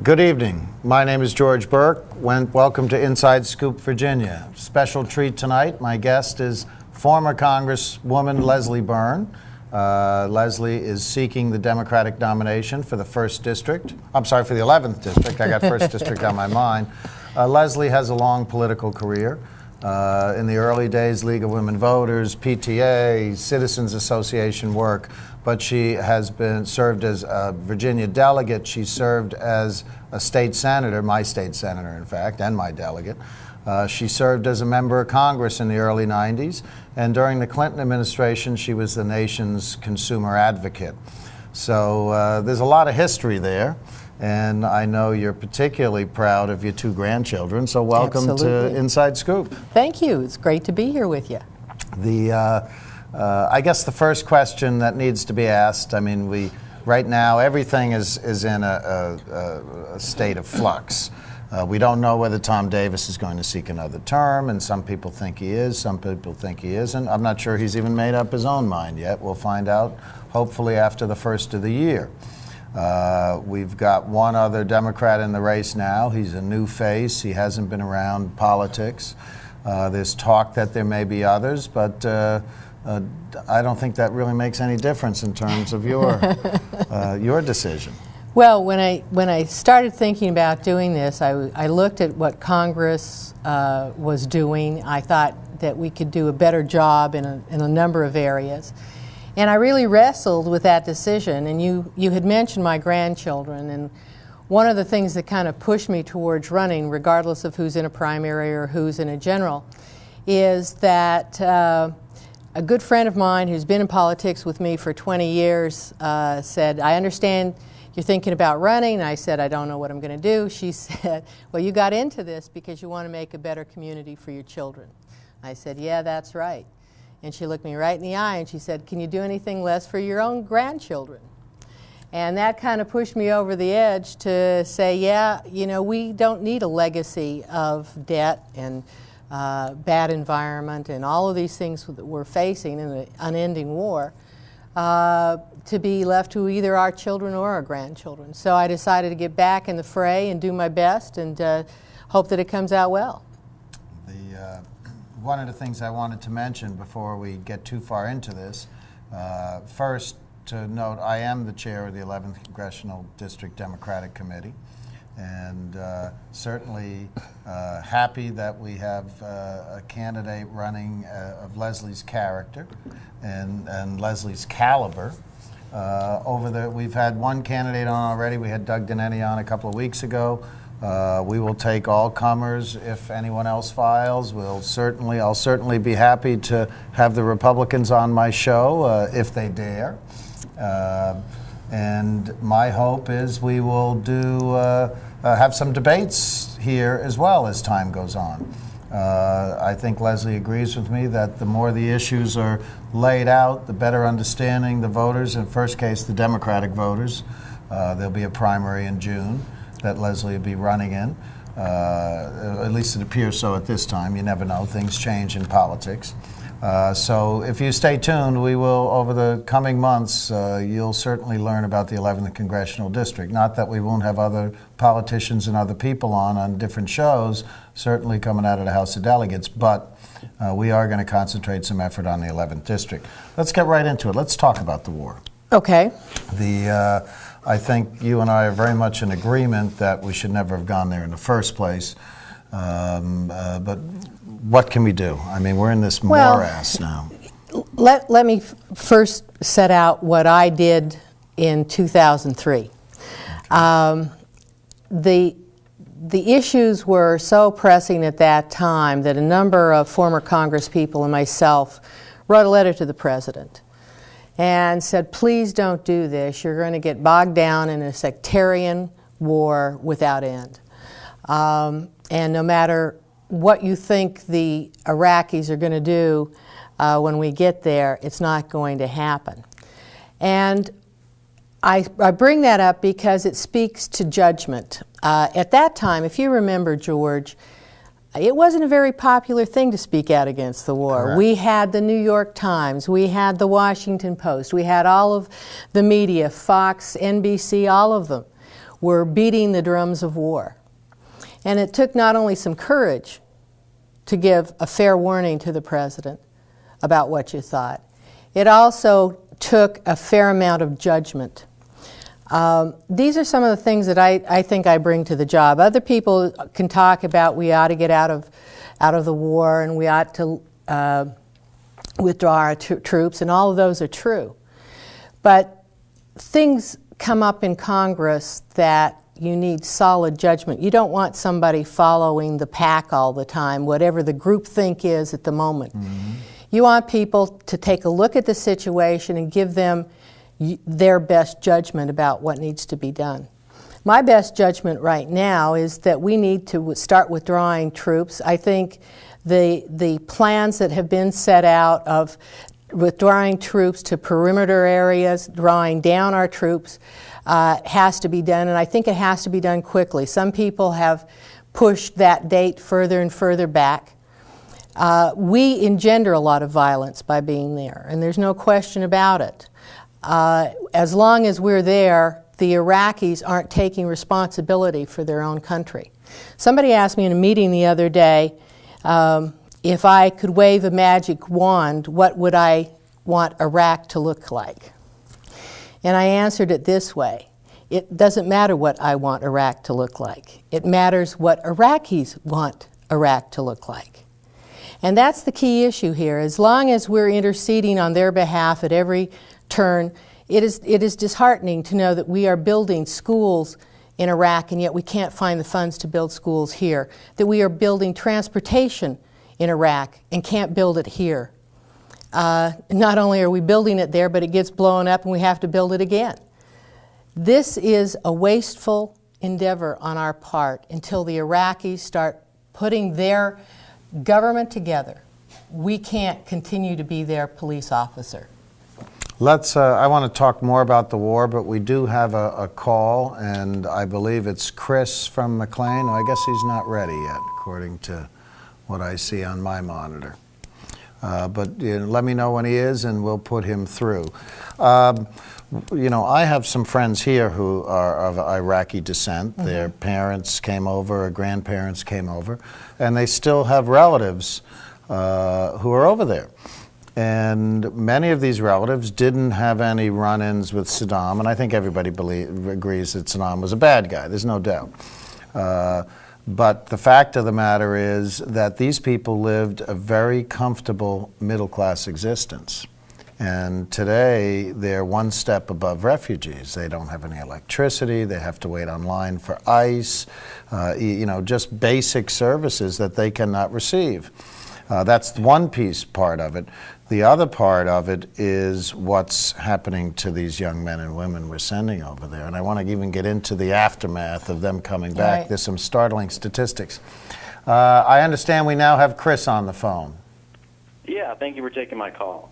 Good evening. My name is George Burke. Welcome to Inside Scoop, Virginia. Special treat tonight. My guest is former Congresswoman Leslie Byrne. Leslie is seeking the Democratic nomination for the 1st District. I'm sorry, for the 11th District. I got 1st District on my mind. Leslie has a long political career. In the early days, League of Women Voters, PTA, Citizens Association work, but she has served as a Virginia delegate. She served as a state senator, my state senator, in fact, and my delegate. She served as a member of Congress in the early 90s, and during the Clinton administration, she was the nation's consumer advocate. So there's a lot of history there, and I know you're particularly proud of your 2 grandchildren, so welcome Absolutely. to Inside Scoop. Thank you. It's great to be here with you. I guess the first question that needs to be asked, I mean, right now everything is in a state of flux. We don't know whether Tom Davis is going to seek another term, and some people think he is, some people think he isn't. I'm not sure he's even made up his own mind yet. We'll find out hopefully after the first of the year. We've got one other Democrat in the race now. He's a new face. He hasn't been around politics. There's talk that there may be others, but I don't think that really makes any difference in terms of your decision. Well, when I started thinking about doing this, I looked at what Congress was doing. I thought that we could do a better job in a number of areas. And I really wrestled with that decision. And you had mentioned my grandchildren. And one of the things that kind of pushed me towards running, regardless of who's in a primary or who's in a general, is that a good friend of mine who's been in politics with me for 20 years said, I understand you're thinking about running. And I said, I don't know what I'm going to do. She said, well, you got into this because you want to make a better community for your children. I said, yeah, that's right. And she looked me right in the eye and she said, can you do anything less for your own grandchildren? And that kind of pushed me over the edge to say, yeah, you know, we don't need a legacy of debt and bad environment and all of these things that we're facing in an unending war to be left to either our children or our grandchildren. So I decided to get back in the fray and do my best and hope that it comes out well. One of the things I wanted to mention before we get too far into this, first to note, I am the chair of the 11th Congressional District Democratic Committee, and certainly happy that we have a candidate running of Leslie's character and Leslie's caliber. We've had one candidate on already. We had Doug Denetti on a couple of weeks ago. We will take all comers if anyone else files. I'll certainly be happy to have the Republicans on my show if they dare. And my hope is we will have some debates here as well as time goes on. I think Leslie agrees with me that the more the issues are laid out, the better understanding the voters, in first case the Democratic voters. There'll be a primary in June that Leslie will be running in. At least it appears so at this time. You never know. Things change in politics. So if you stay tuned, we will, over the coming months, you'll certainly learn about the 11th Congressional District. Not that we won't have other politicians and other people on different shows, certainly coming out of the House of Delegates, but we are going to concentrate some effort on the 11th District. Let's get right into it. Let's talk about the war. Okay. I think you and I are very much in agreement that we should never have gone there in the first place. But what can we do? I mean, we're in this morass now. Let me first set out what I did in 2003. The issues were so pressing at that time that a number of former Congress people and myself wrote a letter to the president and said, please don't do this. You're going to get bogged down in a sectarian war without end. And no matter what you think the Iraqis are going to do when we get there, it's not going to happen. And I bring that up because it speaks to judgment. At that time, if you remember, George, it wasn't a very popular thing to speak out against the war. Correct. We had the New York Times, we had the Washington Post, we had all of the media, Fox, NBC, all of them were beating the drums of war. And it took not only some courage to give a fair warning to the president about what you thought, it also took a fair amount of judgment. These are some of the things that I think I bring to the job. Other people can talk about we ought to get out of the war and we ought to withdraw our troops, and all of those are true. But things come up in Congress that you need solid judgment. You don't want somebody following the pack all the time, whatever the groupthink is at the moment. Mm-hmm. You want people to take a look at the situation and give them their best judgment about what needs to be done. My best judgment right now is that we need to start withdrawing troops. I think the plans that have been set out of withdrawing troops to perimeter areas, drawing down our troops, has to be done, and I think it has to be done quickly. Some people have pushed that date further and further back. We engender a lot of violence by being there, and there's no question about it. As long as we're there, the Iraqis aren't taking responsibility for their own country. Somebody asked me in a meeting the other day, if I could wave a magic wand, what would I want Iraq to look like? And I answered it this way: it doesn't matter what I want Iraq to look like. It matters what Iraqis want Iraq to look like. And that's the key issue here. As long as we're interceding on their behalf at every turn, it is disheartening to know that we are building schools in Iraq and yet we can't find the funds to build schools here, that we are building transportation in Iraq and can't build it here. Not only are we building it there, but it gets blown up and we have to build it again. This is a wasteful endeavor on our part until the Iraqis start putting their government together. We can't continue to be their police officer. I want to talk more about the war, but we do have a call, and I believe it's Chris from McLean. I guess he's not ready yet, according to what I see on my monitor. But let me know when he is, and we'll put him through. I have some friends here who are of Iraqi descent. Mm-hmm. Their parents came over, or grandparents came over, and they still have relatives who are over there. And many of these relatives didn't have any run-ins with Saddam, and I think everybody agrees that Saddam was a bad guy, there's no doubt. But the fact of the matter is that these people lived a very comfortable middle-class existence. And today, they're one step above refugees. They don't have any electricity, they have to wait online for ice, just basic services that they cannot receive. That's one part of it. The other part of it is what's happening to these young men and women we're sending over there. And I want to even get into the aftermath of them coming back. Right. There's some startling statistics. I understand we now have Chris on the phone. Yeah, thank you for taking my call.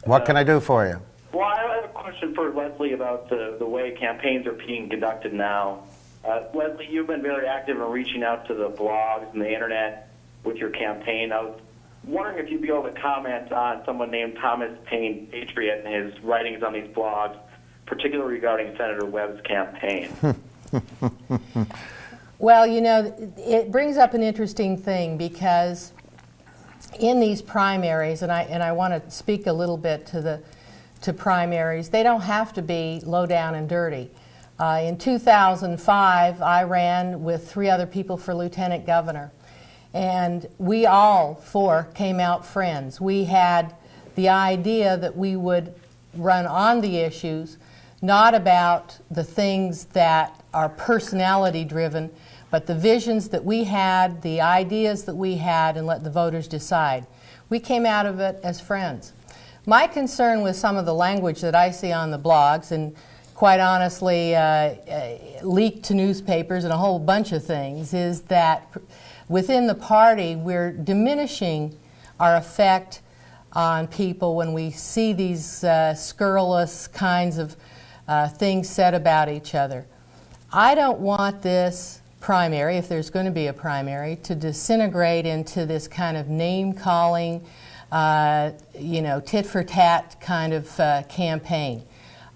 What can I do for you? Well, I have a question for Leslie about the way campaigns are being conducted now. Leslie, you've been very active in reaching out to the blogs and the internet with your campaign. I was wondering if you'd be able to comment on someone named Thomas Paine Patriot and his writings on these blogs, particularly regarding Senator Webb's campaign. Well, it brings up an interesting thing, because in these primaries, and I want to speak a little bit to primaries, they don't have to be low down and dirty. In 2005, I ran with 3 other people for lieutenant governor. And we all 4 came out friends. We had the idea that we would run on the issues, not about the things that are personality driven, but the visions that we had, the ideas that we had, and let the voters decide. We came out of it as friends. My concern with some of the language that I see on the blogs, and quite honestly leaked to newspapers and a whole bunch of things, is that within the party, we're diminishing our effect on people when we see these scurrilous kinds of things said about each other. I don't want this primary, if there's going to be a primary, to disintegrate into this kind of name-calling, tit-for-tat kind of campaign.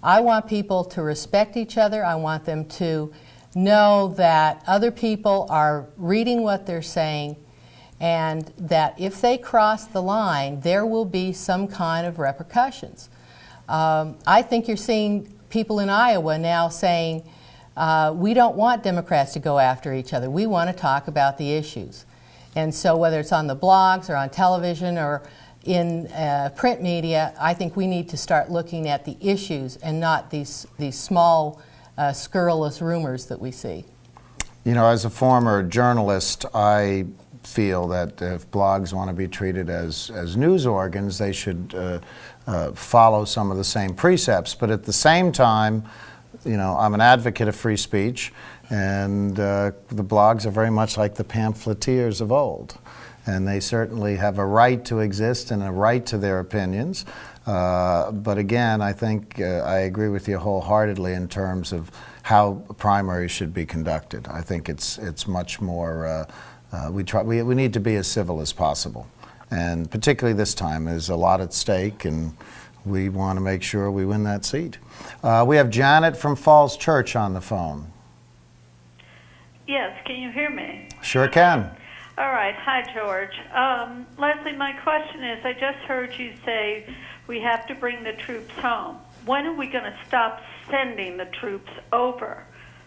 I want people to respect each other. I want them to know that other people are reading what they're saying, and that if they cross the line, there will be some kind of repercussions. I think you're seeing people in Iowa now saying, we don't want Democrats to go after each other. We want to talk about the issues. And so whether it's on the blogs or on television or in print media, I think we need to start looking at the issues and not these small, scurrilous rumors that we see. You know, as a former journalist, I feel that if blogs want to be treated as news organs, they should follow some of the same precepts. But at the same time, you know, I'm an advocate of free speech, and the blogs are very much like the pamphleteers of old. And they certainly have a right to exist and a right to their opinions. But again, I think I agree with you wholeheartedly in terms of how primaries should be conducted. I think it's much more, we need to be as civil as possible. And particularly this time, there's a lot at stake, and we want to make sure we win that seat. We have Janet from Falls Church on the phone. Yes, can you hear me? Sure can. All right. Hi, George. Leslie, my question is, I just heard you say we have to bring the troops home. When are we going to stop sending the troops over?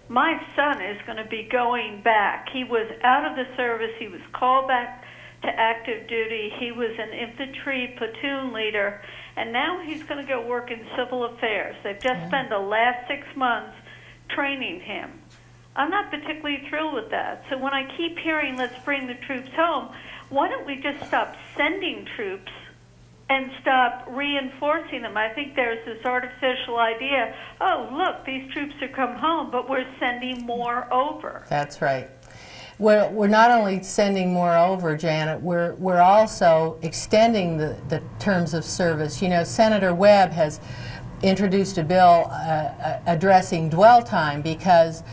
My son is going to be going back. He was out of the service. He was called back to active duty. He was an infantry platoon leader, and now he's going to go work in civil affairs. They've just spent the last 6 months training him. I'm not particularly thrilled with that. So when I keep hearing, let's bring the troops home, why don't we just stop sending troops and stop reinforcing them? I think there's this artificial idea, oh, look, these troops are come home, but we're sending more over. That's right. We're not only sending more over, Janet, we're also extending the terms of service. You know, Senator Webb has introduced a bill addressing dwell time, because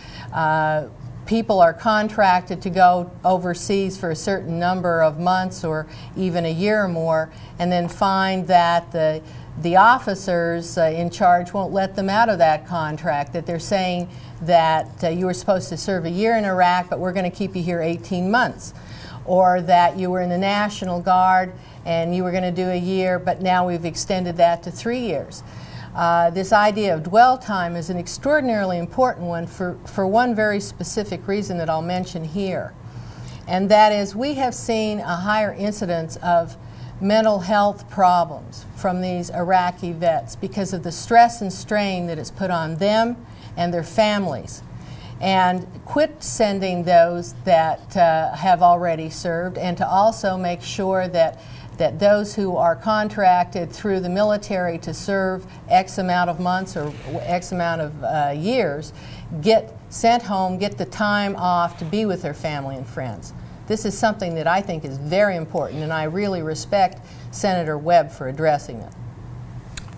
people are contracted to go overseas for a certain number of months or even a year or more, and then find that the officers in charge won't let them out of that contract, that they're saying that you were supposed to serve a year in Iraq, but we're going to keep you here 18 months. Or that you were in the National Guard and you were going to do a year, but now we've extended that to 3 years. This idea of dwell time is an extraordinarily important one for one very specific reason that I'll mention here. And that is, we have seen a higher incidence of mental health problems from these Iraqi vets because of the stress and strain that it's put on them and their families. And quit sending those that have already served, and to also make sure that those who are contracted through the military to serve X amount of months or X amount of years get sent home, get the time off to be with their family and friends. This is something that I think is very important, and I really respect Senator Webb for addressing it.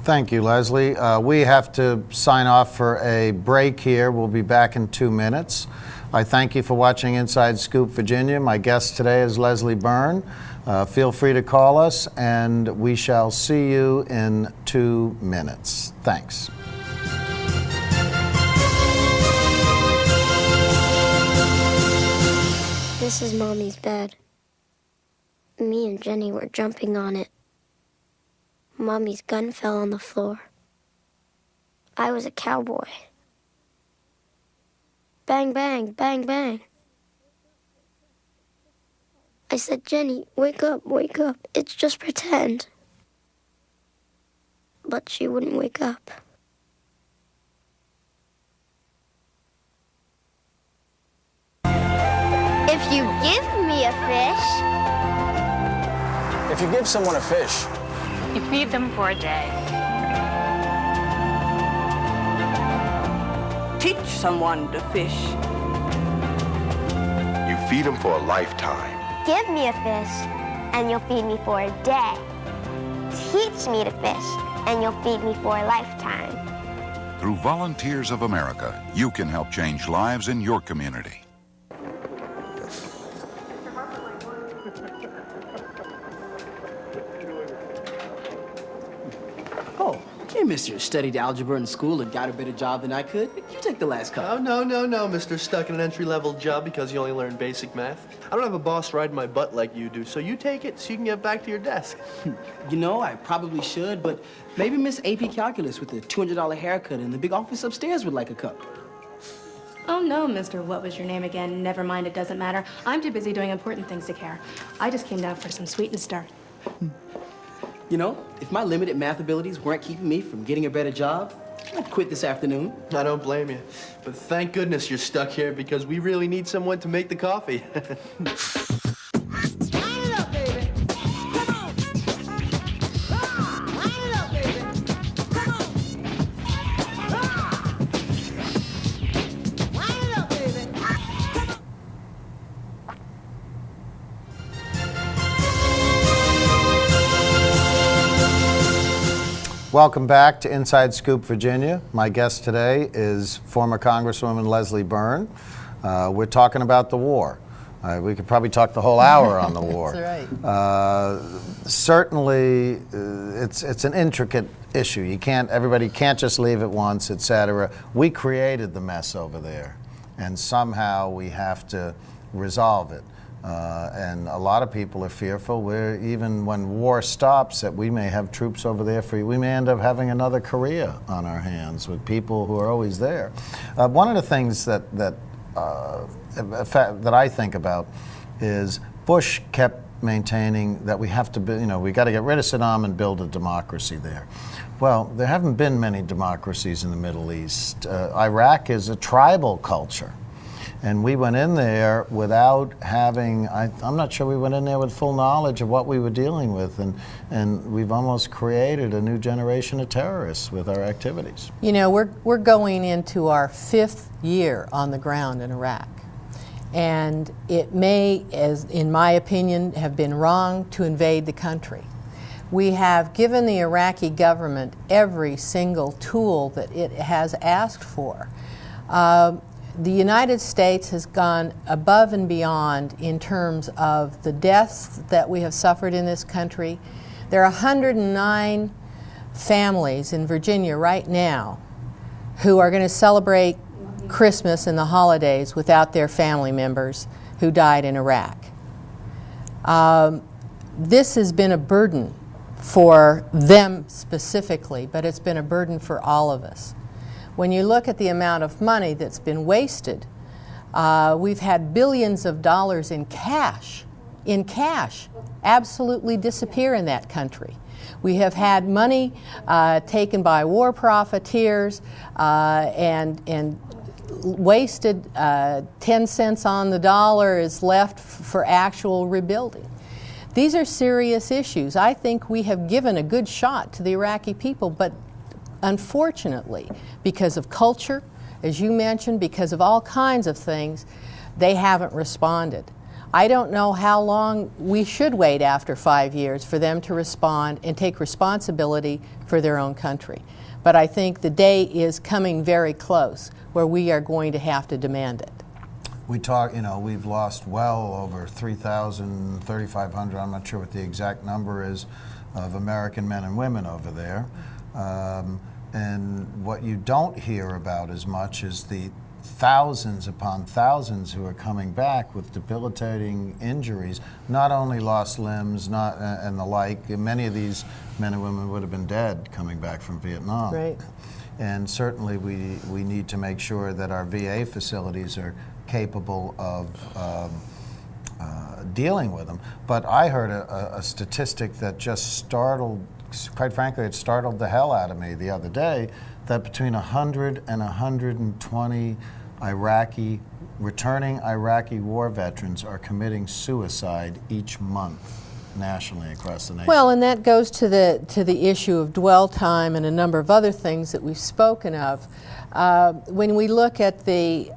Thank you, Leslie. We have to sign off for a break here. We'll be back in 2 minutes. I thank you for watching Inside Scoop Virginia. My guest today is Leslie Byrne. Feel free to call us, and we shall see you in 2 minutes. Thanks. This is Mommy's bed. Me and Jenny were jumping on it. Mommy's gun fell on the floor. I was a cowboy. Bang, bang, bang, bang. I said, Jenny, wake up, it's just pretend. But she wouldn't wake up. If you give me a fish. If you give someone a fish, you feed them for a day. Teach someone to fish. You feed them for a lifetime. Give me a fish, and you'll feed me for a day. Teach me to fish, and you'll feed me for a lifetime. Through Volunteers of America, you can help change lives in your community. Oh, hey, Miss Mr. Studied algebra in school and got a better job than I could. You take the last cup. Oh, no, Mr. Stuck in an entry-level job because you only learned basic math. I don't have a boss riding my butt like you do, so you take it so you can get back to your desk. You know, I probably should, but maybe Miss AP Calculus with the $200 haircut in the big office upstairs would like a cup. Oh, no, Mr. What was your name again? Never mind, it doesn't matter. I'm too busy doing important things to care. I just came down for some sweet and start. You know, if my limited math abilities weren't keeping me from getting a better job, I'd quit this afternoon. I don't blame you. But thank goodness you're stuck here because we really need someone to make the coffee. Welcome back to Inside Scoop, Virginia. My guest today is former Congresswoman Leslie Byrne. We're talking about the war. We could probably talk the whole hour on the war. That's right. Certainly, it's an intricate issue. Everybody can't just leave it once, etc. We created the mess over there, and somehow we have to resolve it. And a lot of people are fearful. Even when war stops, that we may have troops over there we may end up having another Korea on our hands with people who are always there. One of the things that I think about is Bush kept maintaining that we have to we got to get rid of Saddam and build a democracy there. Well, there haven't been many democracies in the Middle East. Iraq is a tribal culture. And we went in there without having, I'm not sure we went in there with full knowledge of what we were dealing with, and we've almost created a new generation of terrorists with our activities. You know, we're going into our 5th year on the ground in Iraq. And it may, in my opinion, have been wrong to invade the country. We have given the Iraqi government every single tool that it has asked for. The United States has gone above and beyond in terms of the deaths that we have suffered in this country. There are 109 families in Virginia right now who are going to celebrate Christmas and the holidays without their family members who died in Iraq. This has been a burden for them specifically, but it's been a burden for all of us. When you look at the amount of money that's been wasted, we've had billions of dollars in cash, absolutely disappear in that country. We have had money taken by war profiteers and wasted 10 cents on the dollar is left for actual rebuilding. These are serious issues. I think we have given a good shot to the Iraqi people, but unfortunately, because of culture, as you mentioned, because of all kinds of things, they haven't responded. I don't know how long we should wait after 5 years for them to respond and take responsibility for their own country. But I think the day is coming very close where we are going to have to demand it. We've lost well over 3,000, 3,500, I'm not sure what the exact number is, of American men and women over there. And what you don't hear about as much is the thousands upon thousands who are coming back with debilitating injuries, not only lost limbs and the like. Many of these men and women would have been dead coming back from Vietnam. Right. And certainly we need to make sure that our VA facilities are capable of dealing with them. But I heard a statistic that just quite frankly, it startled the hell out of me the other day, that between 100 and 120 returning Iraqi war veterans are committing suicide each month nationally across the nation. Well, and that goes to the issue of dwell time and a number of other things that we've spoken of. When we look at the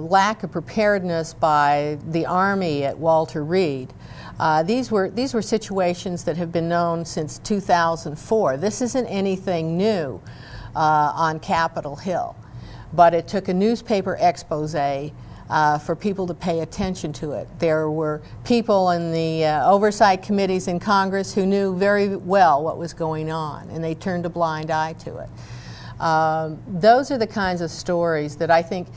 lack of preparedness by the Army at Walter Reed, these were situations that have been known since 2004. This isn't anything new on Capitol Hill, but it took a newspaper expose for people to pay attention to it. There were people in the oversight committees in Congress who knew very well what was going on, and they turned a blind eye to it. Those are the kinds of stories that I think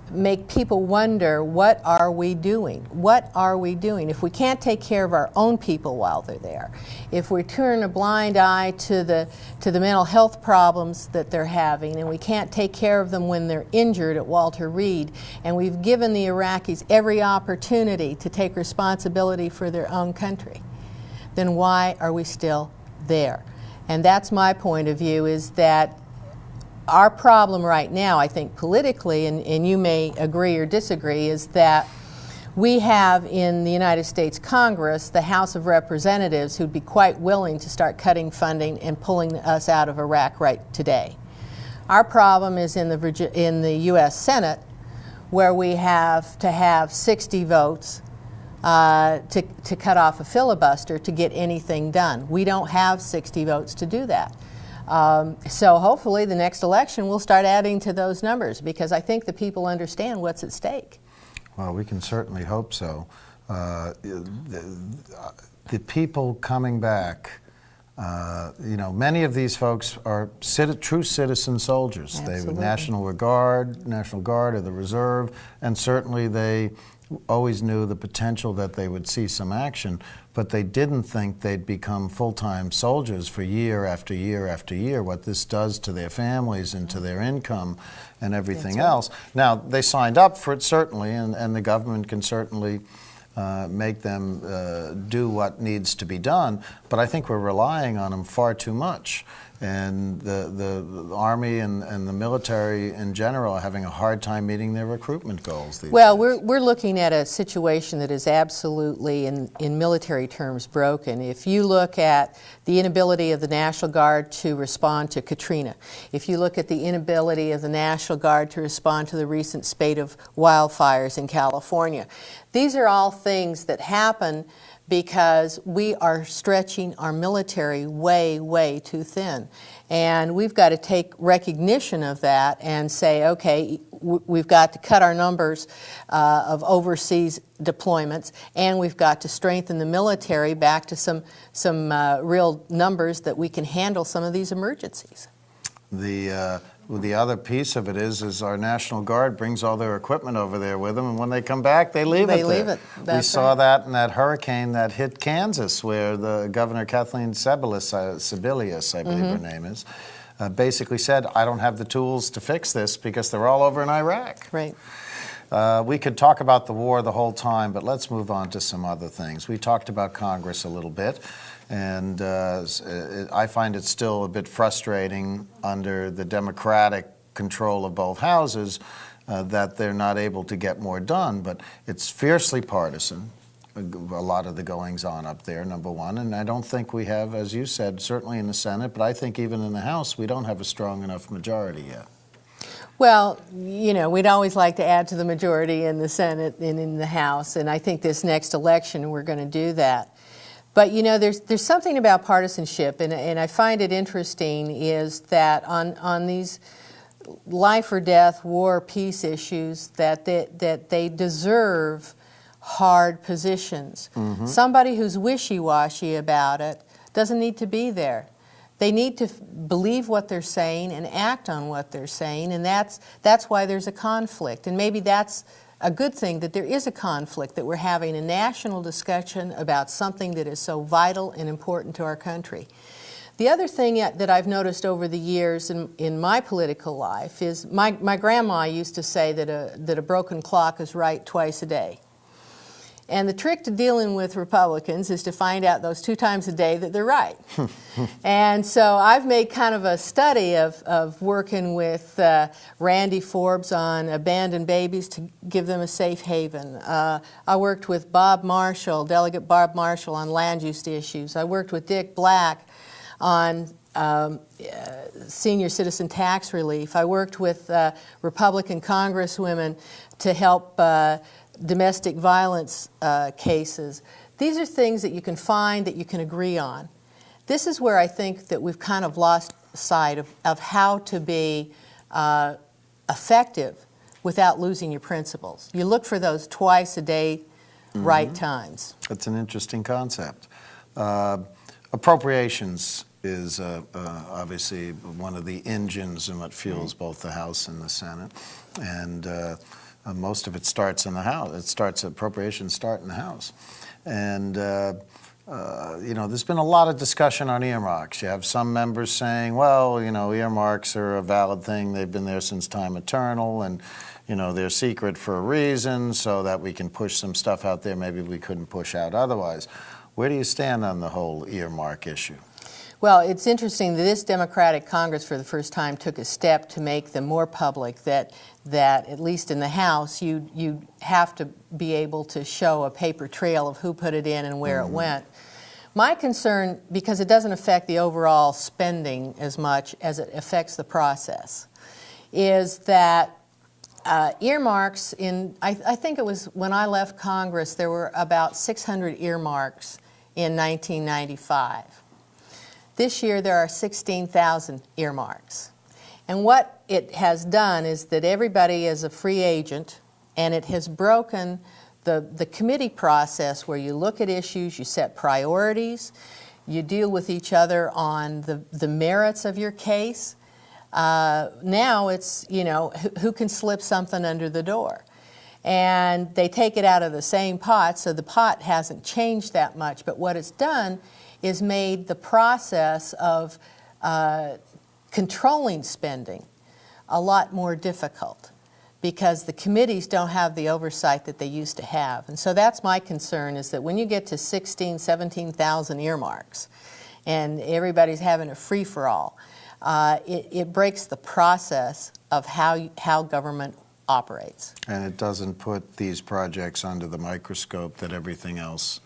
make people wonder, what are we doing? What are we doing? If we can't take care of our own people while they're there, if we turn a blind eye to the mental health problems that they're having, and we can't take care of them when they're injured at Walter Reed, and we've given the Iraqis every opportunity to take responsibility for their own country, then why are we still there? And that's my point of view, is that our problem right now, I think politically, and you may agree or disagree, is that we have in the United States Congress the House of Representatives who'd be quite willing to start cutting funding and pulling us out of Iraq right today. Our problem is in the U.S. Senate, where we have to have 60 votes to cut off a filibuster to get anything done. We don't have 60 votes to do that. So hopefully the next election we'll start adding to those numbers, because I think the people understand what's at stake. Well, we can certainly hope so. The people coming back, many of these folks are true citizen soldiers. Absolutely. They were National Guard or the Reserve, and certainly they always knew the potential that they would see some action, but they didn't think they'd become full-time soldiers for year after year after year, what this does to their families and to their income and everything else. Now, they signed up for it, certainly, and the government can certainly make them do what needs to be done, but I think we're relying on them far too much. And the Army and the military in general are having a hard time meeting their recruitment goals these days. We're looking at a situation that is absolutely, in military terms, broken. If you look at the inability of the National Guard to respond to Katrina, if you look at the inability of the National Guard to respond to the recent spate of wildfires in California, these are all things that happen because we are stretching our military way, way too thin. And we've got to take recognition of that and say, okay, we've got to cut our numbers of overseas deployments, and we've got to strengthen the military back to some real numbers that we can handle some of these emergencies. The other piece of it is our National Guard brings all their equipment over there with them, and when they come back, they leave it there. They leave it. We saw that in that hurricane that hit Kansas, where the Governor Kathleen Sebelius, I believe her name is, basically said, I don't have the tools to fix this because they're all over in Iraq. Right. We could talk about the war the whole time, but let's move on to some other things. We talked about Congress a little bit. And I find it still a bit frustrating under the Democratic control of both houses that they're not able to get more done. But it's fiercely partisan, a lot of the goings-on up there, number one. And I don't think we have, as you said, certainly in the Senate, but I think even in the House, we don't have a strong enough majority yet. Well, we'd always like to add to the majority in the Senate and in the House. And I think this next election we're going to do that. But there's something about partisanship, and I find it interesting, is that on these life or death, war, peace issues, that they deserve hard positions. Mm-hmm. Somebody who's wishy-washy about it doesn't need to be there. They need to believe what they're saying and act on what they're saying, and that's why there's a conflict. And maybe that's a good thing, that there is a conflict, that we're having a national discussion about something that is so vital and important to our country. The other thing that I've noticed over the years in my political life is my grandma used to say that a broken clock is right twice a day. And the trick to dealing with Republicans is to find out those 2 times a day that they're right. And so I've made kind of a study of working with Randy Forbes on abandoned babies to give them a safe haven. I worked with Delegate Bob Marshall, on land use issues. I worked with Dick Black on senior citizen tax relief. I worked with Republican congresswomen to help domestic violence cases. These are things that you can find, that you can agree on. This is where I think that we've kind of lost sight of how to be effective without losing your principles. You look for those twice a day right times. That's an interesting concept. Appropriations is obviously one of the engines in what fuels both the House and the Senate, and most of it starts in the House. Appropriations start in the House, and there's been a lot of discussion on earmarks. You have some members saying, well, earmarks are a valid thing. They've been there since time eternal, and they're secret for a reason, so that we can push some stuff out there maybe we couldn't push out otherwise. Where do you stand on the whole earmark issue? Well, it's interesting that this Democratic Congress for the first time took a step to make them more public, that at least in the House, you have to be able to show a paper trail of who put it in and where it went. My concern, because it doesn't affect the overall spending as much as it affects the process, is that earmarks I think it was when I left Congress, there were about 600 earmarks in 1995. This year there are 16,000 earmarks. And what it has done is that everybody is a free agent, and it has broken the committee process where you look at issues, you set priorities, you deal with each other on the merits of your case. Now it's, who can slip something under the door. And they take it out of the same pot, so the pot hasn't changed that much. But what it's done is made the process of controlling spending a lot more difficult, because the committees don't have the oversight that they used to have. And so that's my concern, is that when you get to 17,000 earmarks and everybody's having a free-for-all, it breaks the process of how government operates. And it doesn't put these projects under the microscope that everything else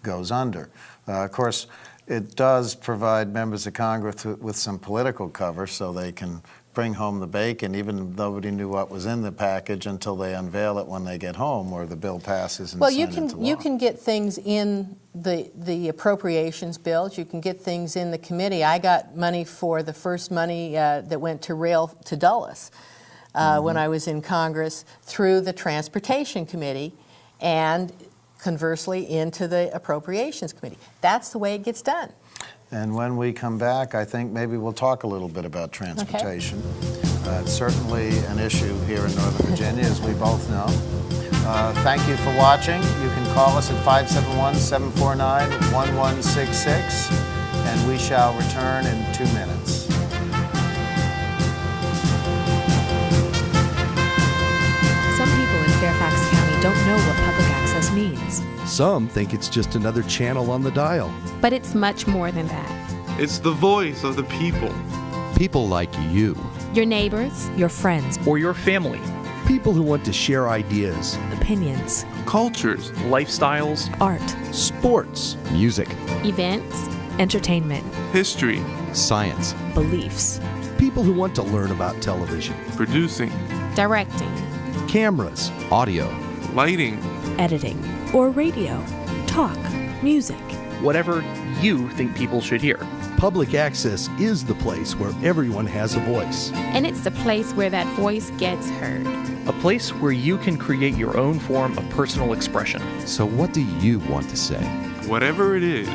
goes under. Of course, it does provide members of Congress with some political cover, so they can bring home the bacon, even though nobody knew what was in the package until they unveil it when they get home, or the bill passes and signed into law. You can get things in the appropriations bills. You can get things in the committee. I got money for the first money that went to rail to Dulles when I was in Congress through the Transportation Committee, and conversely into the Appropriations Committee. That's the way it gets done. And when we come back, I think maybe we'll talk a little bit about transportation. It's certainly an issue here in Northern Virginia, as we both know. Thank you for watching. You can call us at 571-749-1166, and we shall return in 2 minutes. Some people in Fairfax County don't know what public access means. Some think it's just another channel on the dial. But it's much more than that. It's the voice of the people. People like you. Your neighbors. Your friends. Or your family. People who want to share ideas. Opinions. Cultures. Lifestyles. Art. Sports. Music. Events. Entertainment. History. Science. Beliefs. People who want to learn about television. Producing. Directing. Cameras. Audio. Lighting. Editing. Or radio. Talk. Music. Whatever you think people should hear. Public access is the place where everyone has a voice. And it's the place where that voice gets heard. A place where you can create your own form of personal expression. So what do you want to say? Whatever it is.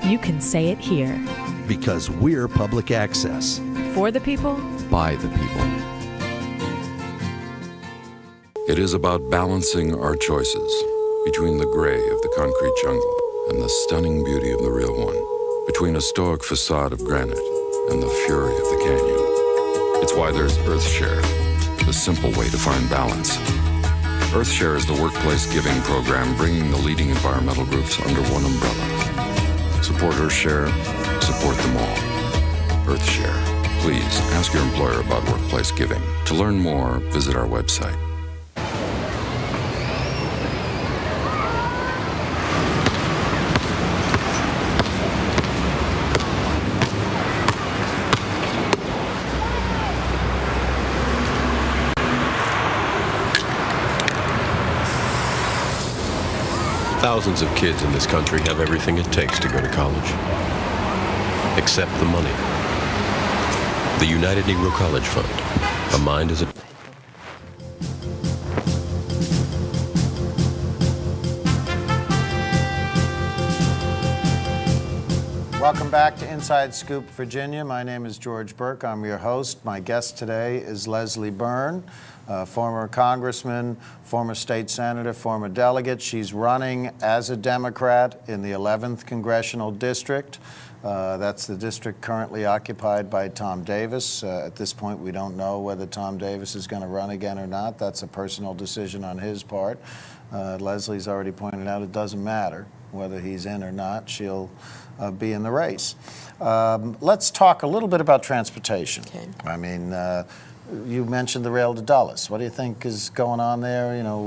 You can say it here. Because we're public access. For the people. By the people. It is about balancing our choices between the gray of the concrete jungle and the stunning beauty of the real one, between a stoic facade of granite and the fury of the canyon. It's why there's EarthShare, the simple way to find balance. EarthShare is the workplace giving program bringing the leading environmental groups under one umbrella. Support EarthShare, support them all. EarthShare. Please ask your employer about workplace giving. To learn more, visit our website. Thousands of kids in this country have everything it takes to go to college, except the money. The United Negro College Fund. A mind is a... Welcome back to Inside Scoop, Virginia. My name is George Burke. I'm your host. My guest today is Leslie Byrne, former congressman, former state senator, former delegate. She's running as a Democrat in the 11th Congressional District. That's the district currently occupied by Tom Davis. At this point, we don't know whether Tom Davis is going to run again or not. That's a personal decision on his part. Leslie's already pointed out it doesn't matter whether he's in or not. She'll be in the race. Let's talk a little bit about transportation. Okay. I mean, you mentioned the rail to Dulles. What do you think is going on there? You know,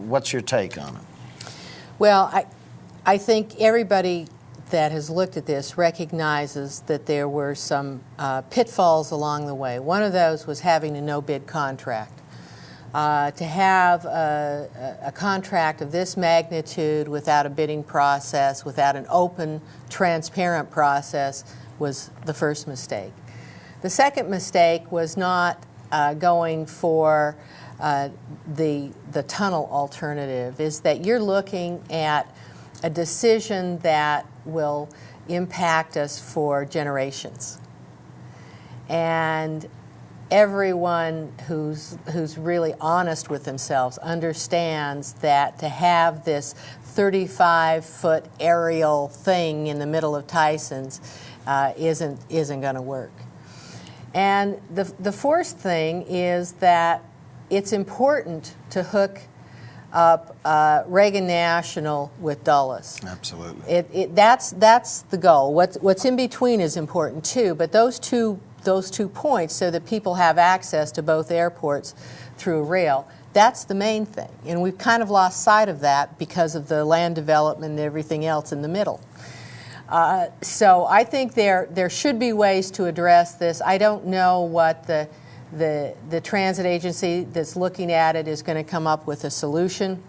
what's your take on it? Well, I think everybody that has looked at this recognizes that there were some pitfalls along the way. One of those was having a no-bid contract. To have a contract of this magnitude without a bidding process, without an open, transparent process, was the first mistake. The second mistake was not going for the tunnel alternative, is that you're looking at a decision that will impact us for generations. And everyone who's really honest with themselves understands that to have this 35-foot aerial thing in the middle of Tyson's isn't going to work. And the fourth thing is that it's important to hook up Reagan National with Dulles. Absolutely. That's the goal. What's in between is important too, but those two points, so that people have access to both airports through rail, that's the main thing. And we've kind of lost sight of that because of the land development and everything else in the middle. So I think there should be ways to address this. I don't know what the transit agency that's looking at it is going to come up with a solution,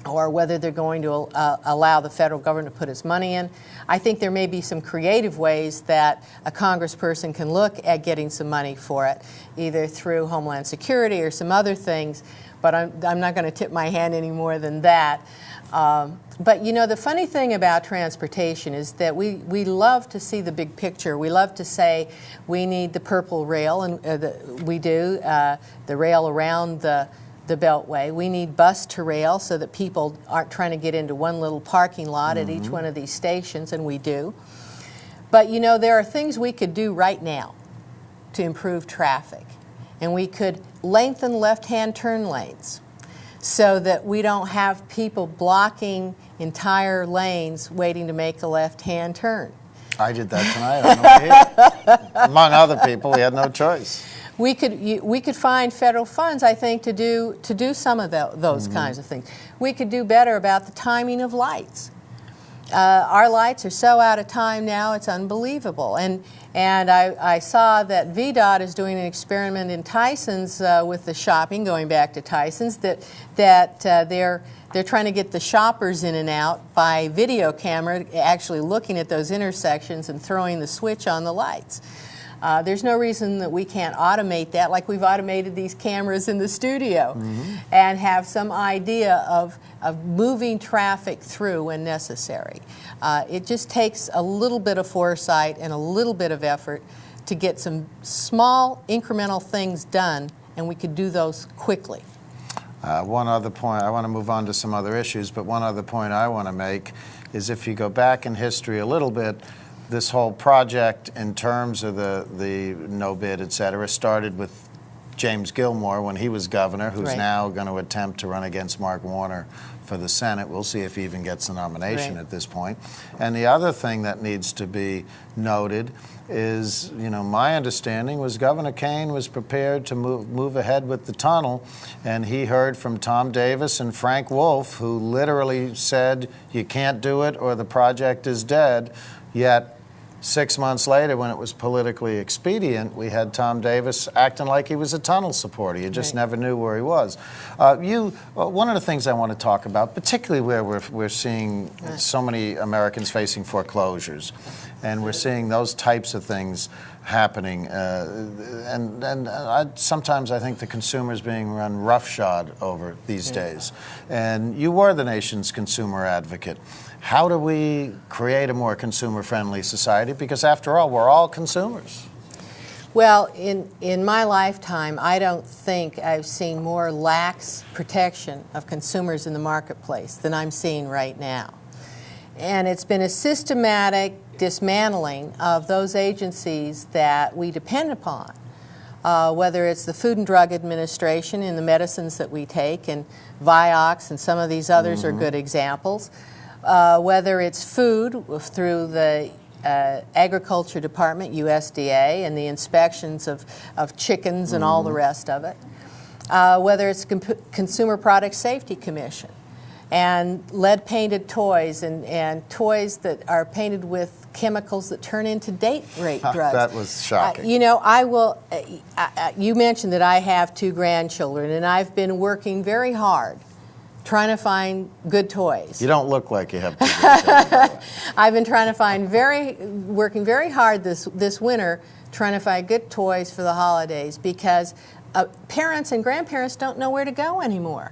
or whether they're going to allow the federal government to put its money in. I think there may be some creative ways that a congressperson can look at getting some money for it, either through Homeland Security or some other things, but I'm not going to tip my hand any more than that. But you know, the funny thing about transportation is that we love to see the big picture. We love to say we need the purple rail, and we do, the rail around the Beltway. We need bus to rail so that people aren't trying to get into one little parking lot at each one of these stations, and we do. But you know, there are things we could do right now to improve traffic. And we could lengthen left-hand turn lanes so that we don't have people blocking entire lanes waiting to make a left-hand turn. I did that tonight on the way here. Among other people, we had no choice. We could find federal funds, I think, to do some of those kinds of things. We could do better about the timing of lights. Our lights are so out of time now, it's unbelievable. And I saw that VDOT is doing an experiment in Tyson's with the shopping, going back to Tyson's, that they're trying to get the shoppers in and out by video camera, actually looking at those intersections and throwing the switch on the lights. There's no reason that we can't automate that, like we've automated these cameras in the studio, and have some idea of moving traffic through when necessary. It just takes a little bit of foresight and a little bit of effort to get some small incremental things done, and we could do those quickly. One other point, I want to move on to some other issues, but one other point I want to make is if you go back in history a little bit, this whole project in terms of the no bid, et cetera, started with James Gilmore when he was governor, who's now going to attempt to run against Mark Warner for the Senate. We'll see if he even gets the nomination at this point. And the other thing that needs to be noted is, you know, my understanding was Governor Kane was prepared to move ahead with the tunnel, and he heard from Tom Davis and Frank Wolf, who literally said, you can't do it or the project is dead. Yet 6 months later, when it was politically expedient, we had Tom Davis acting like he was a tunnel supporter. You just never knew where he was. One of the things I want to talk about, particularly where we're seeing so many Americans facing foreclosures, and we're seeing those types of things, happening, sometimes I think the consumer is being run roughshod over these days. And you were the nation's consumer advocate. How do we create a more consumer-friendly society? Because after all, we're all consumers. Well, in my lifetime, I don't think I've seen more lax protection of consumers in the marketplace than I'm seeing right now. And it's been a systematic dismantling of those agencies that we depend upon, whether it's the Food and Drug Administration in the medicines that we take, and Vioxx and some of these others are good examples, whether it's food through the Agriculture Department, USDA, and the inspections of chickens and all the rest of it, whether it's Consumer Product Safety Commission, and lead-painted toys and toys that are painted with chemicals that turn into date rape drugs. That was shocking. You know, you mentioned that I have 2 grandchildren, and I've been working very hard trying to find good toys. You don't look like you have 2 grandchildren. I've been trying to working very hard this winter, trying to find good toys for the holidays, because parents and grandparents don't know where to go anymore.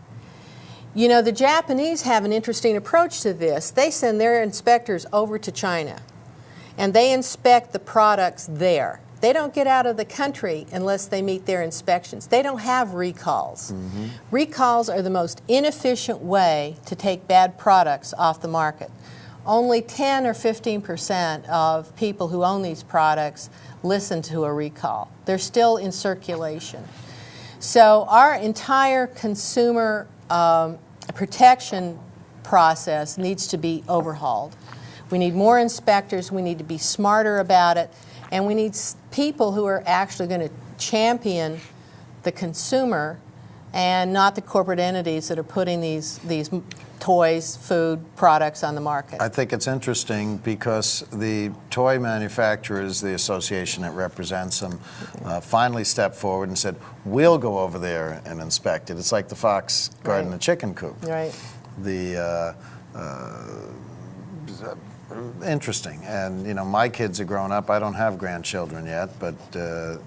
You know, the Japanese have an interesting approach to this. They send their inspectors over to China, and they inspect the products there. They don't get out of the country unless they meet their inspections. They don't have recalls. Recalls are the most inefficient way to take bad products off the market. Only 10 or 15% of people who own these products listen to a recall. They're still in circulation. So our entire consumer protection process needs to be overhauled. We need more inspectors, we need to be smarter about it, and we need people who are actually going to champion the consumer and not the corporate entities that are putting these toys, food, products on the market. I think it's interesting because the toy manufacturers, the association that represents them, finally stepped forward and said, we'll go over there and inspect it. It's like the fox guarding the chicken coop. Right. Interesting. And, you know, my kids are grown up. I don't have grandchildren yet, but,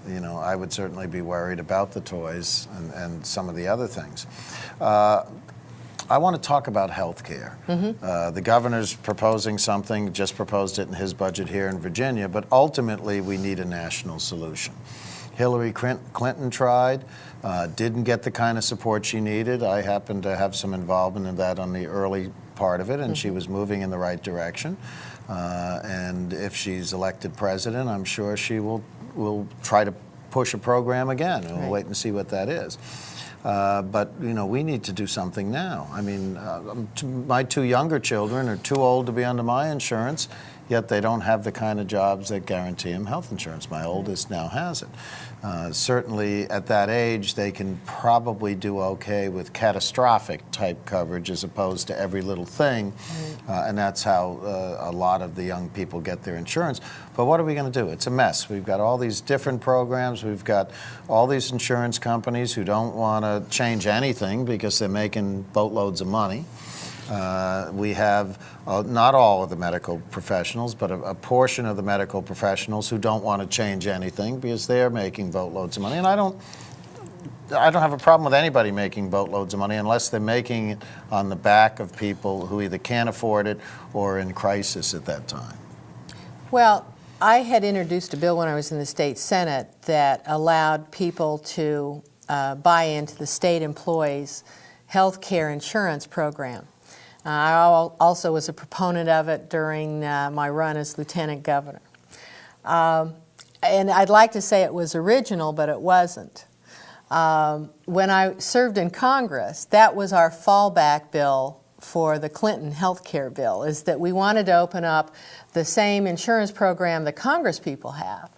you know, I would certainly be worried about the toys and some of the other things. I want to talk about health care. The governor's proposing something, just proposed it in his budget here in Virginia, but ultimately we need a national solution. Hillary Clinton tried, didn't get the kind of support she needed. I happened to have some involvement in that on the early part of it, and she was moving in the right direction. And if she's elected president, I'm sure she will try to push a program again, and we'll wait and see what that is. But, you know, we need to do something now. I mean, my 2 younger children are too old to be under my insurance, yet they don't have the kind of jobs that guarantee them health insurance. My oldest now has it. Certainly at that age, they can probably do okay with catastrophic type coverage as opposed to every little thing, and that's how a lot of the young people get their insurance. But what are we going to do? It's a mess. We've got all these different programs. We've got all these insurance companies who don't want to change anything because they're making boatloads of money. We have not all of the medical professionals, but a portion of the medical professionals who don't want to change anything because they're making boatloads of money. And I don't have a problem with anybody making boatloads of money unless they're making it on the back of people who either can't afford it or are in crisis at that time. Well, I had introduced a bill when I was in the state Senate that allowed people to buy into the state employees' health care insurance program. I also was a proponent of it during my run as lieutenant governor. And I'd like to say it was original, but it wasn't. When I served in Congress, that was our fallback bill for the Clinton health care bill, is that we wanted to open up the same insurance program that Congress people have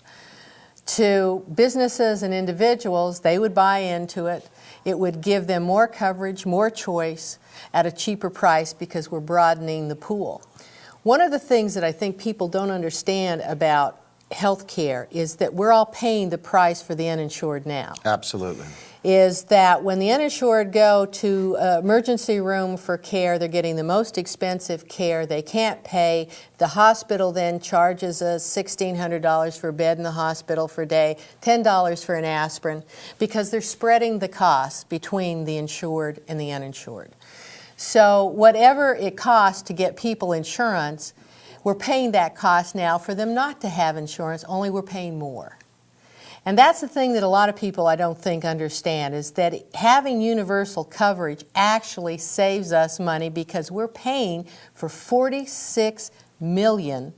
to businesses and individuals. They would buy into it. It would give them more coverage, more choice at a cheaper price because we're broadening the pool. One of the things that I think people don't understand about health care is that we're all paying the price for the uninsured now. Absolutely. is that when the uninsured go to emergency room for care, they're getting the most expensive care. They can't pay. The hospital then charges us $1,600 for a bed in the hospital for a day, $10 for an aspirin, because they're spreading the costs between the insured and the uninsured. So whatever it costs to get people insurance, we're paying that cost now for them not to have insurance, only we're paying more. And that's the thing that a lot of people I don't think understand, is that having universal coverage actually saves us money, because we're paying for 46 million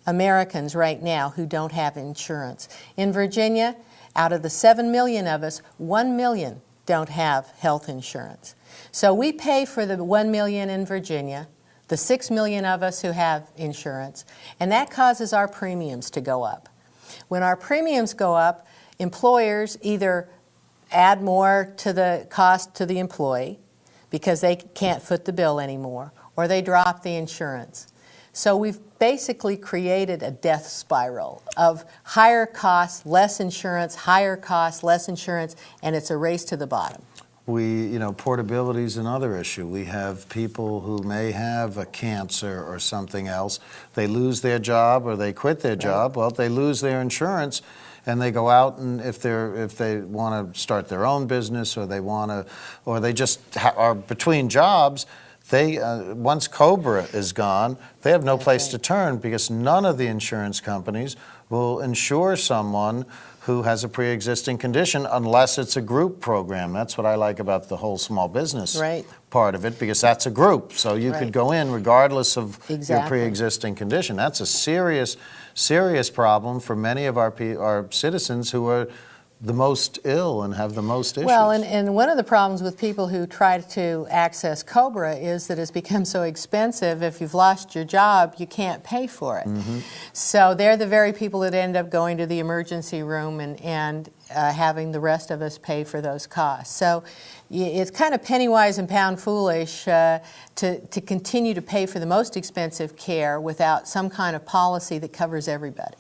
Americans right now who don't have insurance. In Virginia, out of the 7 million of us, 1 million don't have health insurance. So we pay for the 1 million in Virginia, the 6 million of us who have insurance, and that causes our premiums to go up. When our premiums go up, employers either add more to the cost to the employee because they can't foot the bill anymore, or they drop the insurance. So we've basically created a death spiral of higher costs, less insurance, higher costs, less insurance, and it's a race to the bottom. Portability is another issue. We have people who may have a cancer or something else. They lose their job or they quit their job. Well, they lose their insurance, and they go out, and if they want to start their own business, or they just are between jobs, once COBRA is gone, they have no place to turn, because none of the insurance companies will insure someone who has a pre-existing condition unless it's a group program. That's what I like about the whole small business part of it, because that's a group. So you could go in regardless of your pre-existing condition. That's a serious, serious problem for many of our citizens who are the most ill and have the most issues. Well, and one of the problems with people who try to access COBRA is that it's become so expensive. If you've lost your job, you can't pay for it. Mm-hmm. So they're the very people that end up going to the emergency room and having the rest of us pay for those costs. So it's kind of penny wise and pound foolish to continue to pay for the most expensive care without some kind of policy that covers everybody.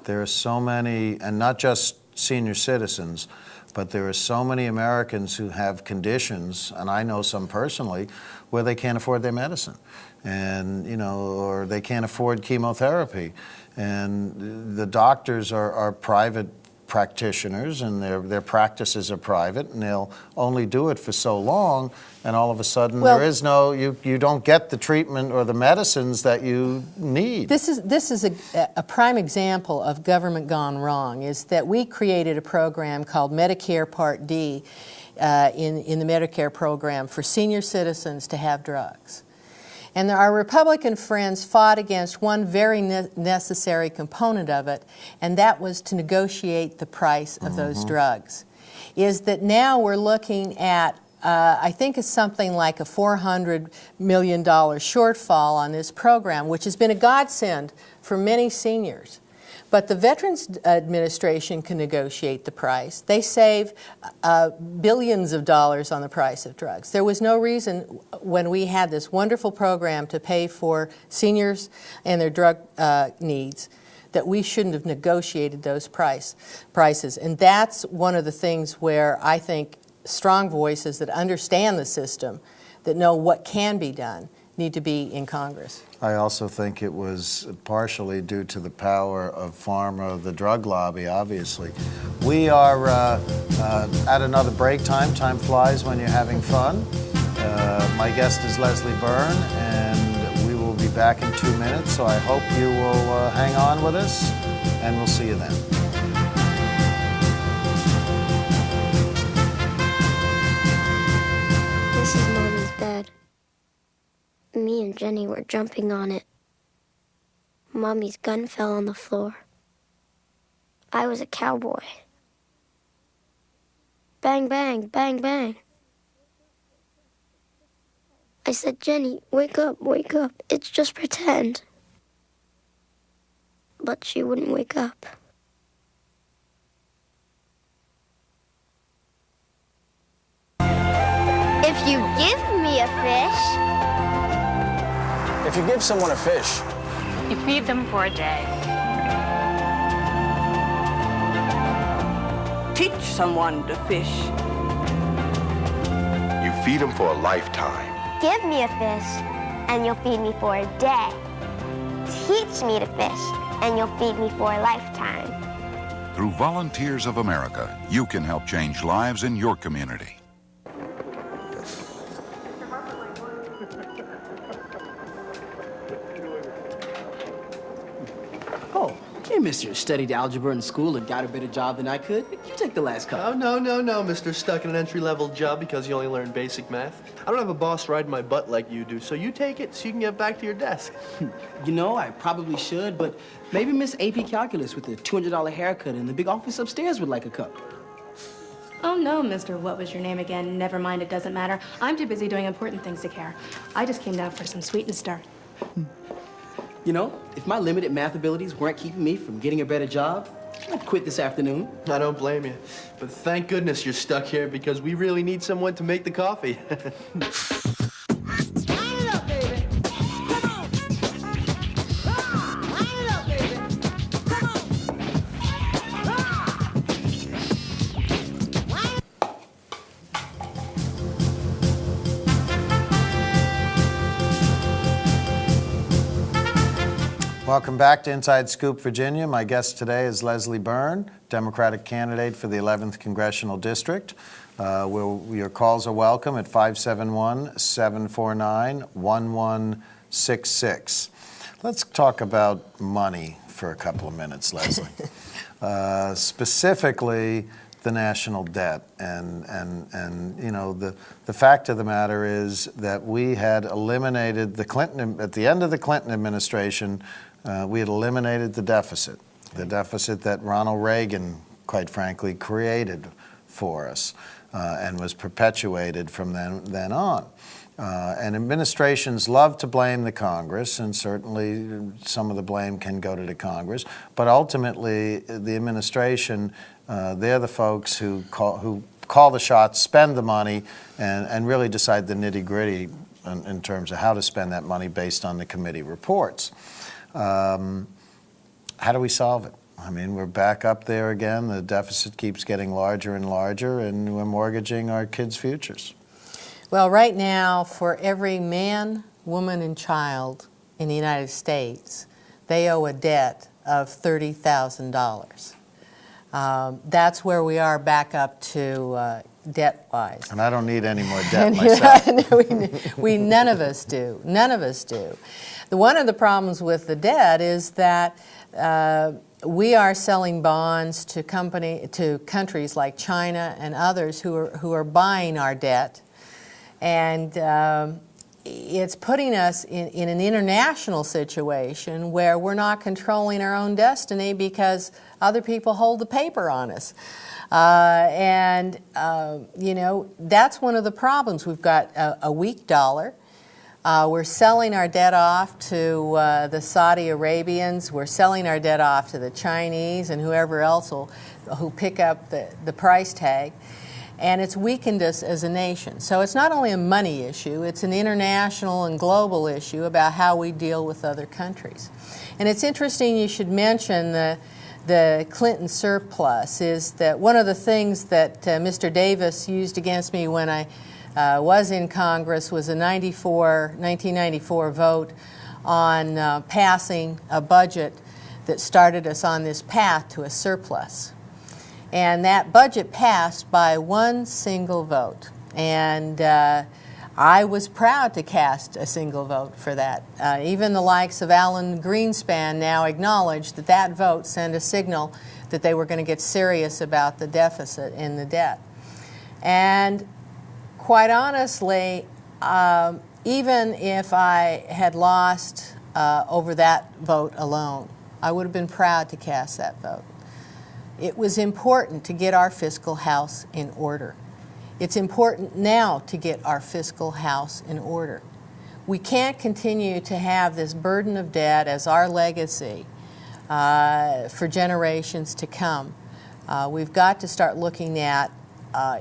There are so many, and not just senior citizens, but there are so many Americans who have conditions, and I know some personally, where they can't afford their medicine, and or they can't afford chemotherapy, and the doctors are private practitioners, and their practices are private, and they'll only do it for so long, and all of a sudden you don't get the treatment or the medicines that you need. This is a prime example of government gone wrong, is that we created a program called Medicare Part D in the Medicare program for senior citizens to have drugs. And our Republican friends fought against one very necessary component of it, and that was to negotiate the price of those drugs. Is that now we're looking at, I think it's something like a $400 million shortfall on this program, which has been a godsend for many seniors. But the Veterans Administration can negotiate the price. They save billions of dollars on the price of drugs. There was no reason when we had this wonderful program to pay for seniors and their drug needs that we shouldn't have negotiated those prices. And that's one of the things where I think strong voices that understand the system, that know what can be done, need to be in Congress. I also think it was partially due to the power of pharma, the drug lobby, obviously. We are at another break time. Time flies when you're having fun. My guest is Leslie Byrne, and we will be back in 2 minutes, so I hope you will hang on with us, and we'll see you then. This is Mommy's bed. Me and Jenny were jumping on it. Mommy's gun fell on the floor. I was a cowboy. Bang, bang, bang, bang. I said, Jenny, wake up, wake up. It's just pretend. But she wouldn't wake up. If you give me a fish. If you give someone a fish, you feed them for a day. Teach someone to fish, feed them for a lifetime. Give me a fish, and you'll feed me for a day. Teach me to fish, and you'll feed me for a lifetime. Through Volunteers of America, you can help change lives in your community. Oh, hey, mister, studied algebra in school and got a better job than I could. You take the last cup. Oh, no, mister. Stuck in an entry-level job because you only learn basic math. I don't have a boss riding my butt like you do, so you take it so you can get back to your desk. You know, I probably should, but maybe Miss AP Calculus with the $200 haircut in the big office upstairs would like a cup. Oh, no, Mr. What was your name again? Never mind, it doesn't matter. I'm too busy doing important things to care. I just came down for some sweet and start. You know, if my limited math abilities weren't keeping me from getting a better job, I'd quit this afternoon. I don't blame you. But thank goodness you're stuck here because we really need someone to make the coffee. Welcome back to Inside Scoop, Virginia. My guest today is Leslie Byrne, Democratic candidate for the 11th Congressional District. Your calls are welcome at 571-749-1166. Let's talk about money for a couple of minutes, Leslie. Specifically, the national debt. And you know, the fact of the matter is that we had eliminated at the end of the Clinton administration, we had eliminated the deficit that Ronald Reagan, quite frankly, created for us and was perpetuated from then on. And administrations love to blame the Congress, and certainly some of the blame can go to the Congress, but ultimately the administration, they're the folks who call the shots, spend the money, and really decide the nitty-gritty in terms of how to spend that money based on the committee reports. How do we solve it? I mean, we're back up there again. The deficit keeps getting larger and larger, and we're mortgaging our kids' futures. Well, right now, for every man, woman, and child in the United States, they owe a debt of $30,000. That's where we are back up to debt-wise. And I don't need any more debt myself. None of us do. None of us do. One of the problems with the debt is that we are selling bonds to countries like China and others who are buying our debt, and it's putting us in an international situation where we're not controlling our own destiny because other people hold the paper on us. You know, that's one of the problems. We've got a weak dollar. We're selling our debt off to the Saudi Arabians. We're selling our debt off to the Chinese and whoever else who pick up the price tag. And it's weakened us as a nation. So it's not only a money issue, it's an international and global issue about how we deal with other countries. And it's interesting you should mention the Clinton surplus. Is that one of the things that Mr. Davis used against me when I was in Congress was a 1994 vote on passing a budget that started us on this path to a surplus. And that budget passed by one single vote. And I was proud to cast a single vote for that. Even the likes of Alan Greenspan now acknowledge that that vote sent a signal that they were going to get serious about the deficit in the debt. And quite honestly, even if I had lost over that vote alone, I would have been proud to cast that vote. It was important to get our fiscal house in order. It's important now to get our fiscal house in order. We can't continue to have this burden of debt as our legacy for generations to come. We've got to start looking at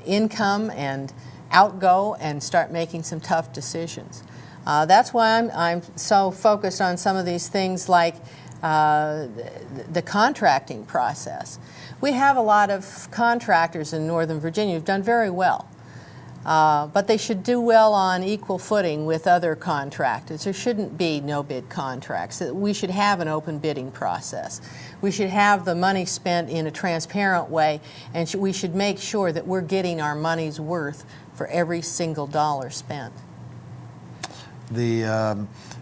income and outgo and start making some tough decisions. That's why I'm so focused on some of these things like the contracting process. We have a lot of contractors in Northern Virginia who've done very well. But they should do well on equal footing with other contractors. There shouldn't be no-bid contracts. We should have an open bidding process. We should have the money spent in a transparent way, and we should make sure that we're getting our money's worth for every single dollar spent.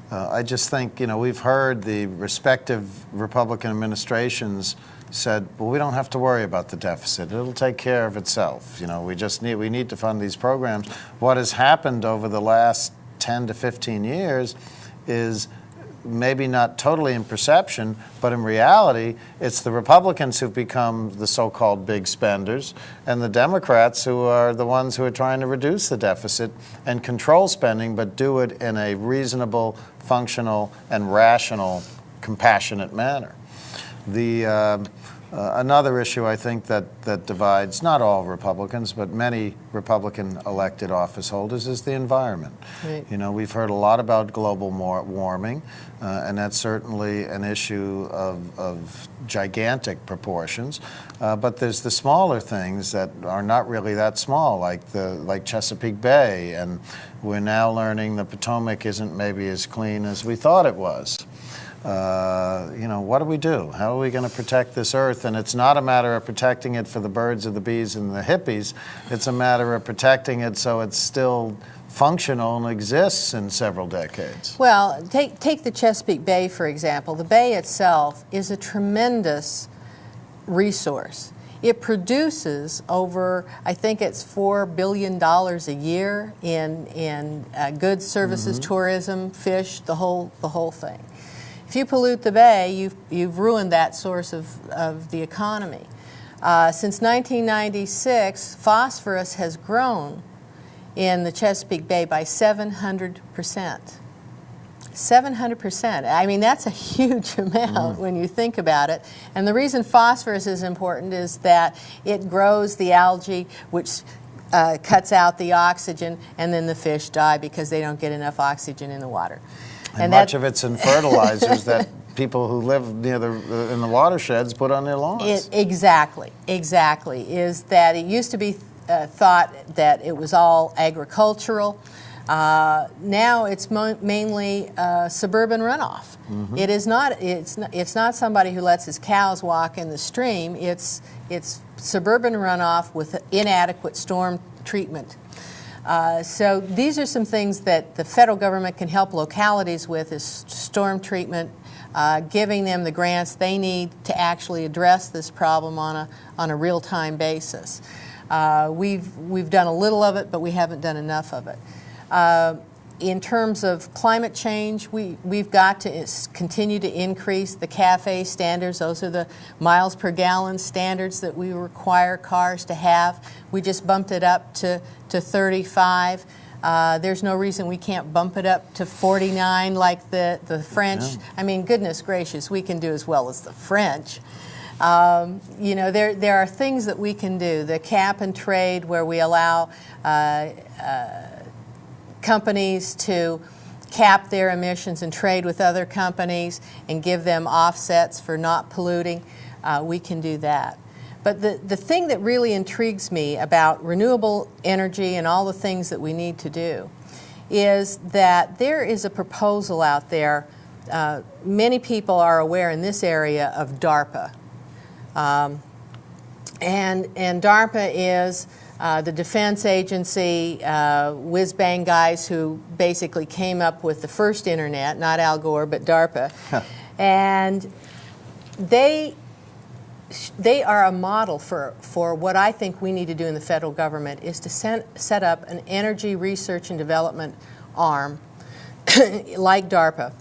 I just think, we've heard the respective Republican administrations said, well, we don't have to worry about the deficit. It'll take care of itself. We need to fund these programs. What has happened over the last 10 to 15 years is maybe not totally in perception, but in reality, it's the Republicans who've become the so-called big spenders, and the Democrats who are the ones who are trying to reduce the deficit and control spending, but do it in a reasonable, functional, and rational, compassionate manner. Another issue I think that divides not all Republicans, but many Republican elected office holders is the environment. Right. We've heard a lot about global warming, and that's certainly an issue of gigantic proportions. But there's the smaller things that are not really that small, like Chesapeake Bay, and we're now learning the Potomac isn't maybe as clean as we thought it was. What do we do? How are we going to protect this earth? And it's not a matter of protecting it for the birds or the bees and the hippies. It's a matter of protecting it so it's still functional and exists in several decades. Well, take the Chesapeake Bay, for example. The bay itself is a tremendous resource. It produces over, I think it's $4 billion a year in goods, services, tourism, fish, the whole thing. If you pollute the bay, you've ruined that source of the economy. Since 1996, phosphorus has grown in the Chesapeake Bay by 700%. 700%. I mean, that's a huge amount when you think about it. And the reason phosphorus is important is that it grows the algae, which cuts out the oxygen, and then the fish die because they don't get enough oxygen in the water. And much of it's in fertilizers that people who live near in the watersheds put on their lawns. Exactly. Is that it used to be thought that it was all agricultural. Now it's mainly suburban runoff. It is not. It's not somebody who lets his cows walk in the stream. It's suburban runoff with inadequate storm treatment. So these are some things that the federal government can help localities with: is storm treatment, giving them the grants they need to actually address this problem on a real-time basis. We've done a little of it, but we haven't done enough of it. In terms of climate change, we've got to continue to increase the CAFE standards. Those are the miles per gallon standards that we require cars to have. We just bumped it up to 35. There's no reason we can't bump it up to 49 like the French. Yeah. I mean, goodness gracious, we can do as well as the French. There are things that we can do. The cap and trade, where we allow companies to cap their emissions and trade with other companies and give them offsets for not polluting, we can do that. But the thing that really intrigues me about renewable energy and all the things that we need to do is that there is a proposal out there. Many people are aware in this area of DARPA. And DARPA is the defense agency, whiz-bang guys who basically came up with the first internet, not Al Gore, but DARPA. And they are a model for what I think we need to do in the federal government, is to set up an energy research and development arm like DARPA,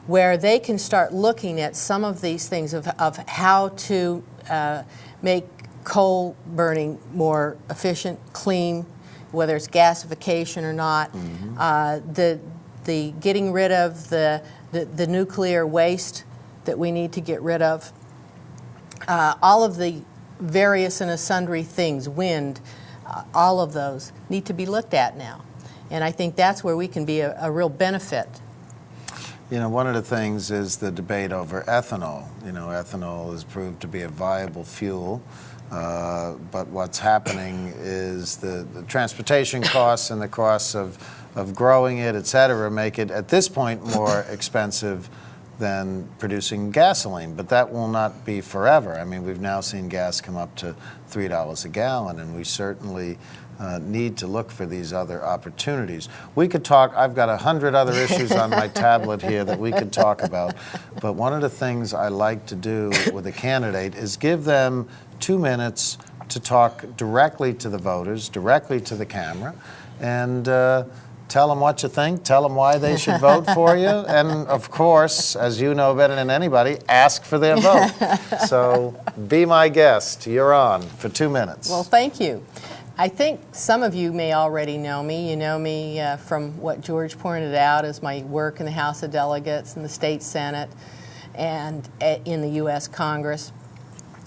where they can start looking at some of these things of how to make coal burning more efficient, clean, whether it's gasification or not, the getting rid of the nuclear waste that we need to get rid of, all of the various and sundry things, wind, all of those need to be looked at now. And I think that's where we can be a real benefit. One of the things is the debate over ethanol. Ethanol is proved to be a viable fuel. But what's happening is the transportation costs and the costs of growing it, et cetera, make it at this point more expensive than producing gasoline. But that will not be forever. I mean, we've now seen gas come up to $3 a gallon, and we certainly need to look for these other opportunities. We could talk, I've got 100 other issues on my tablet here that we could talk about, but one of the things I like to do with a candidate is give them 2 minutes to talk directly to the voters, directly to the camera, and tell them what you think, tell them why they should vote for you, and of course, as you know better than anybody, ask for their vote. So be my guest. You're on for 2 minutes. Well, thank you. I think some of you may already know me. You know me from what George pointed out as my work in the House of Delegates and the State Senate and in the U.S. Congress,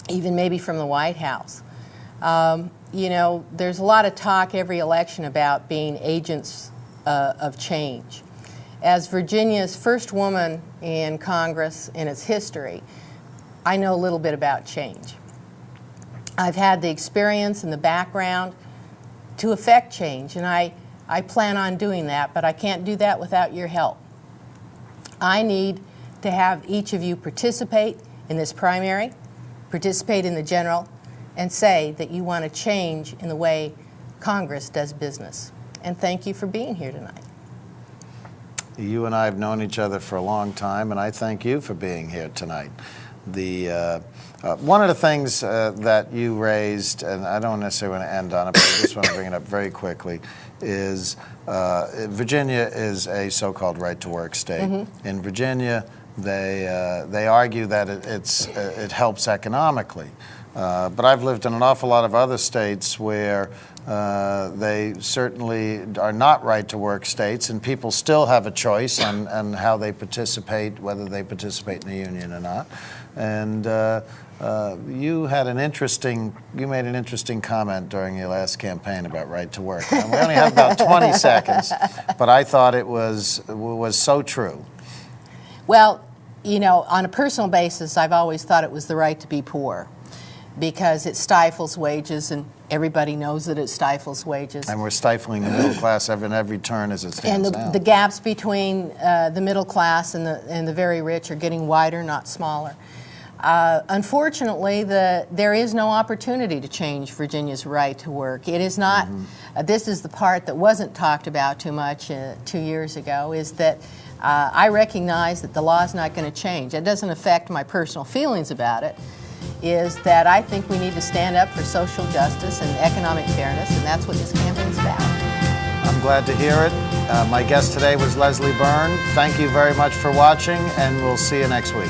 even maybe from the White House. You know, there's a lot of talk every election about being agents of change. As Virginia's first woman in Congress in its history, I know a little bit about change. I've had the experience and the background to affect change, and I plan on doing that, but I can't do that without your help. I need to have each of you participate in this primary, participate in the general, and say that you want to change in the way Congress does business. And thank you for being here tonight. You and I have known each other for a long time, and I thank you for being here tonight. One of the things that you raised, and I don't necessarily want to end on it, but I just want to bring it up very quickly, is Virginia is a so-called right-to-work state. Mm-hmm. In Virginia, they argue that it helps economically. But I've lived in an awful lot of other states where they certainly are not right-to-work states, and people still have a choice on how they participate, whether they participate in the union or not. And you made an interesting comment during your last campaign about right-to-work. And we only have about 20 seconds, but I thought it was so true. Well, you know, on a personal basis, I've always thought it was the right to be poor, because it stifles wages, and everybody knows that it stifles wages. And we're stifling the middle class in every turn as it stands now. And the gaps between the middle class and the very rich are getting wider, not smaller. Unfortunately, there is no opportunity to change Virginia's right to work. It is not, this is the part that wasn't talked about too much 2 years ago, is that I recognize that the law is not going to change. It doesn't affect my personal feelings about it, is that I think we need to stand up for social justice and economic fairness, and that's what this campaign is about. I'm glad to hear it. My guest today was Leslie Byrne. Thank you very much for watching, and we'll see you next week.